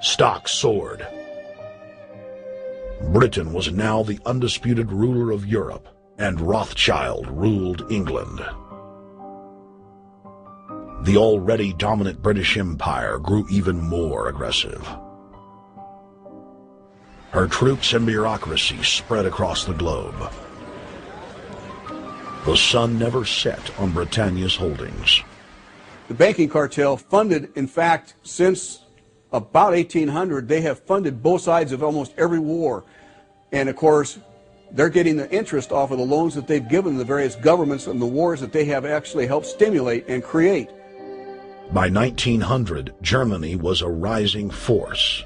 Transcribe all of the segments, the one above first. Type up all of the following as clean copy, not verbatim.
Stock soared. Britain was now the undisputed ruler of Europe, and Rothschild ruled England. The already dominant British Empire grew even more aggressive. Her troops and bureaucracy spread across the globe. The sun never set on Britannia's holdings. The banking cartel funded, in fact, since about 1800, they have funded both sides of almost every war. And of course, they're getting the interest off of the loans that they've given the various governments and the wars that they have actually helped stimulate and create. By 1900, Germany was a rising force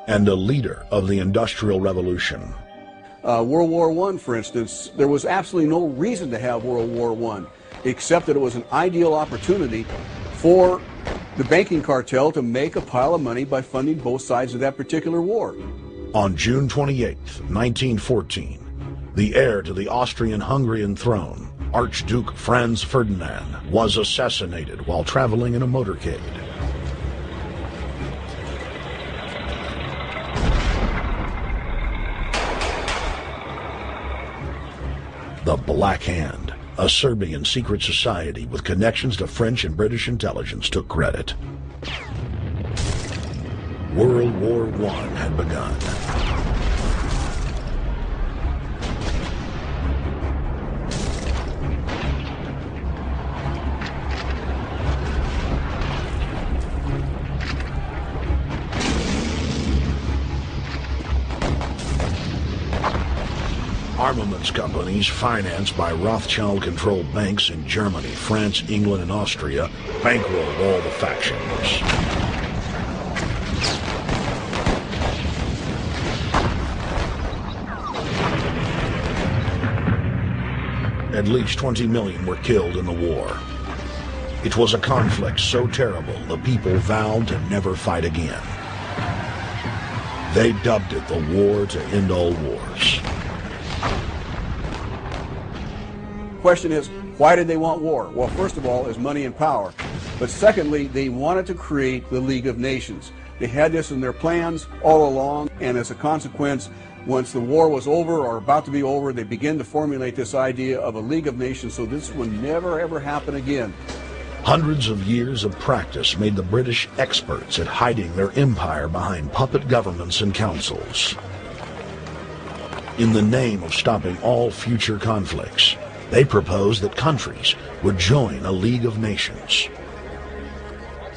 and a leader of the Industrial Revolution. World War I, for instance, there was absolutely no reason to have World War I, except that it was an ideal opportunity for the banking cartel to make a pile of money by funding both sides of that particular war. On June 28, 1914, the heir to the Austrian-Hungarian throne, Archduke Franz Ferdinand, was assassinated while traveling in a motorcade. The Black Hand, a Serbian secret society with connections to French and British intelligence, took credit. World War I had begun. Armaments companies financed by Rothschild-controlled banks in Germany, France, England, and Austria bankrolled all the factions. At least 20 million were killed in the war. It was a conflict so terrible the people vowed to never fight again. They dubbed it the War to End All Wars. Question is, why did they want war? Well, first of all, is money and power. But secondly, they wanted to create the League of Nations. They had this in their plans all along, and as a consequence, once the war was over or about to be over, they began to formulate this idea of a League of Nations, so this would never ever happen again. Hundreds of years of practice made the British experts at hiding their empire behind puppet governments and councils. In the name of stopping all future conflicts, they proposed that countries would join a League of Nations.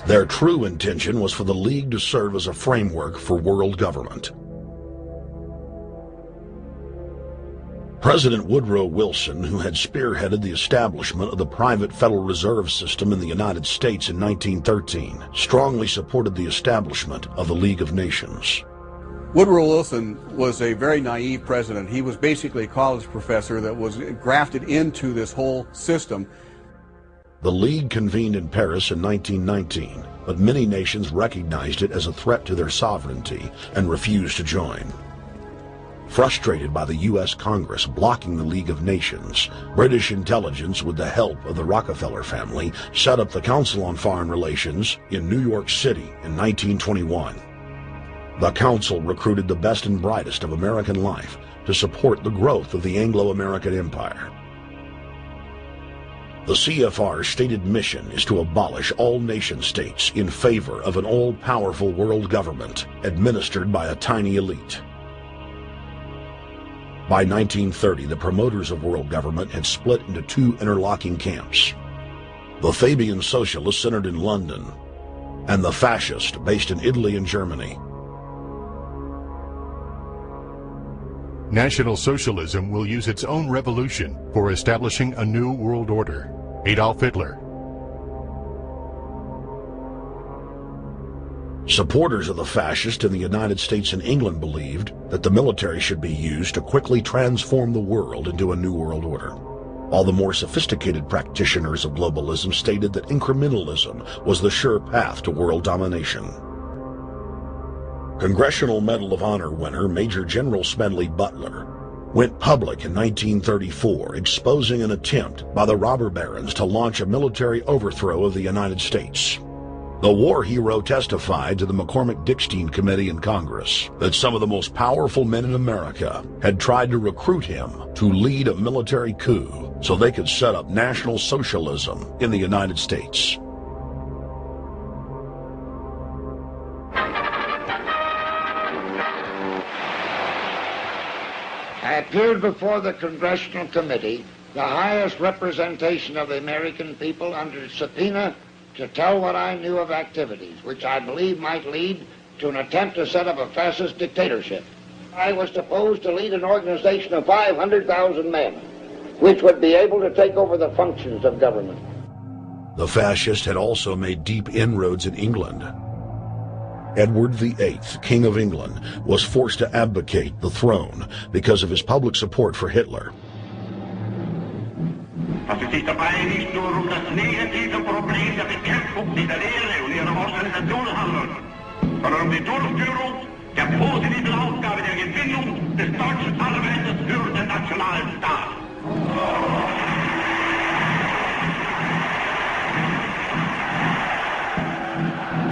Their true intention was for the League to serve as a framework for world government. President Woodrow Wilson, who had spearheaded the establishment of the private Federal Reserve System in the United States in 1913, strongly supported the establishment of the League of Nations. Woodrow Wilson was a very naive president. He was basically a college professor that was grafted into this whole system. The League convened in Paris in 1919, but many nations recognized it as a threat to their sovereignty and refused to join. Frustrated by the U.S. Congress blocking the League of Nations, British intelligence, with the help of the Rockefeller family, set up the Council on Foreign Relations in New York City in 1921. The council recruited the best and brightest of American life to support the growth of the Anglo-American Empire. The CFR's stated mission is to abolish all nation-states in favor of an all-powerful world government administered by a tiny elite. By 1930, the promoters of world government had split into two interlocking camps: the Fabian socialists centered in London, and the fascists based in Italy and Germany. National Socialism will use its own revolution for establishing a new world order. Adolf Hitler. Supporters of the fascists in the United States and England believed that the military should be used to quickly transform the world into a new world order. All the more sophisticated practitioners of globalism stated that incrementalism was the sure path to world domination. Congressional Medal of Honor winner Major General Smedley Butler went public in 1934, exposing an attempt by the robber barons to launch a military overthrow of the United States. The war hero testified to the McCormick-Dickstein Committee in Congress that some of the most powerful men in America had tried to recruit him to lead a military coup so they could set up National Socialism in the United States. I appeared before the Congressional Committee, the highest representation of the American people, under subpoena to tell what I knew of activities which I believe might lead to an attempt to set up a fascist dictatorship. I was supposed to lead an organization of 500,000 men, which would be able to take over the functions of government. The fascist had also made deep inroads in England. Edward VIII, King of England, was forced to abdicate the throne because of his public support for Hitler. Es ist dabei nicht nur das negative Problem der Bekämpfung dieser Lehre und ihrer Organisation handelt, sondern die Durchführung der positiven Aufgabe der Gewinnung des deutschen Arbeiters für den Nationalstaat.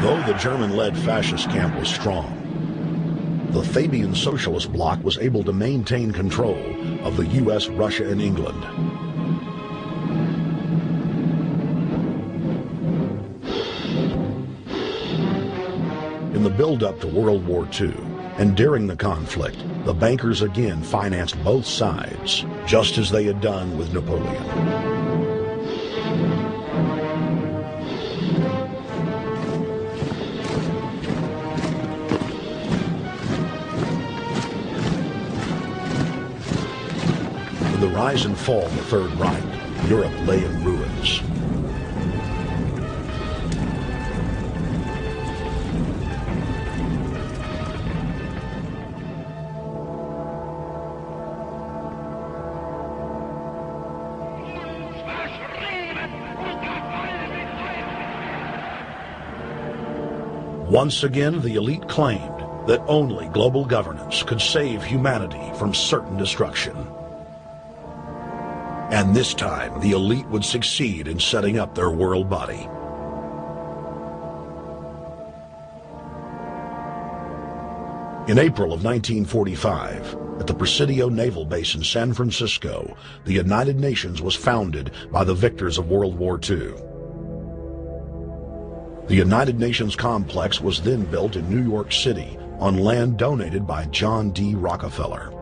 Though the German-led fascist camp was strong, the Fabian Socialist Bloc was able to maintain control of the U.S., Russia, and England. In the build-up to World War II, and during the conflict, the bankers again financed both sides, just as they had done with Napoleon. With the rise and fall of the Third Reich, Europe lay in ruins. Once again, the elite claimed that only global governance could save humanity from certain destruction. And this time, the elite would succeed in setting up their world body. In April of 1945, at the Presidio Naval Base in San Francisco, the United Nations was founded by the victors of World War II. The United Nations complex was then built in New York City on land donated by John D. Rockefeller.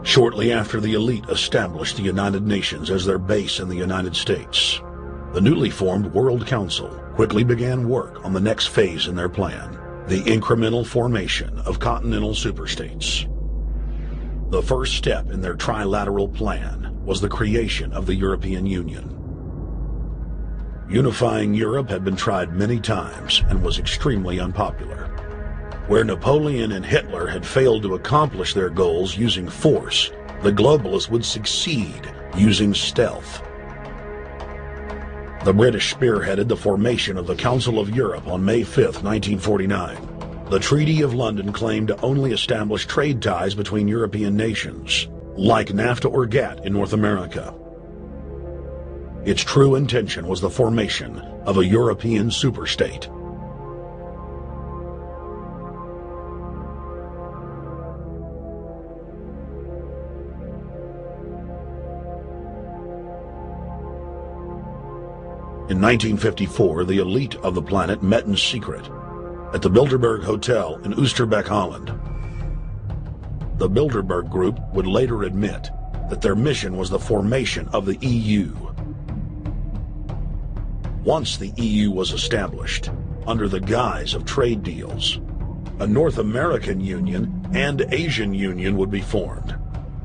Shortly after the elite established the United Nations as their base in the United States, the newly formed World Council quickly began work on the next phase in their plan, the incremental formation of continental superstates. The first step in their trilateral plan was the creation of the European Union. Unifying Europe had been tried many times and was extremely unpopular. Where Napoleon and Hitler had failed to accomplish their goals using force, the globalists would succeed using stealth. The British spearheaded the formation of the Council of Europe on May 5, 1949. The Treaty of London claimed to only establish trade ties between European nations, like NAFTA or GATT in North America. Its true intention was the formation of a European superstate. In 1954, the elite of the planet met in secret at the Bilderberg Hotel in Oosterbeek, Holland. The Bilderberg Group would later admit that their mission was the formation of the EU. Once the EU was established, under the guise of trade deals, a North American Union and Asian Union would be formed.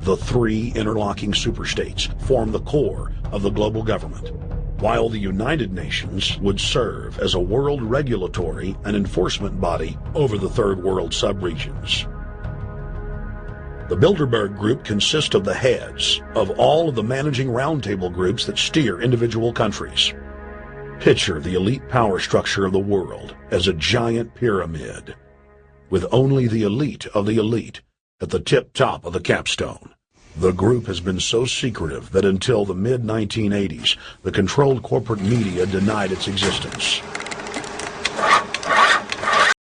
The three interlocking superstates formed the core of the global government, while the United Nations would serve as a world regulatory and enforcement body over the Third World subregions. The Bilderberg Group consists of the heads of all of the managing roundtable groups that steer individual countries. Picture the elite power structure of the world as a giant pyramid, with only the elite of the elite at the tip-top of the capstone. The group has been so secretive that until the mid-1980s, the controlled corporate media denied its existence.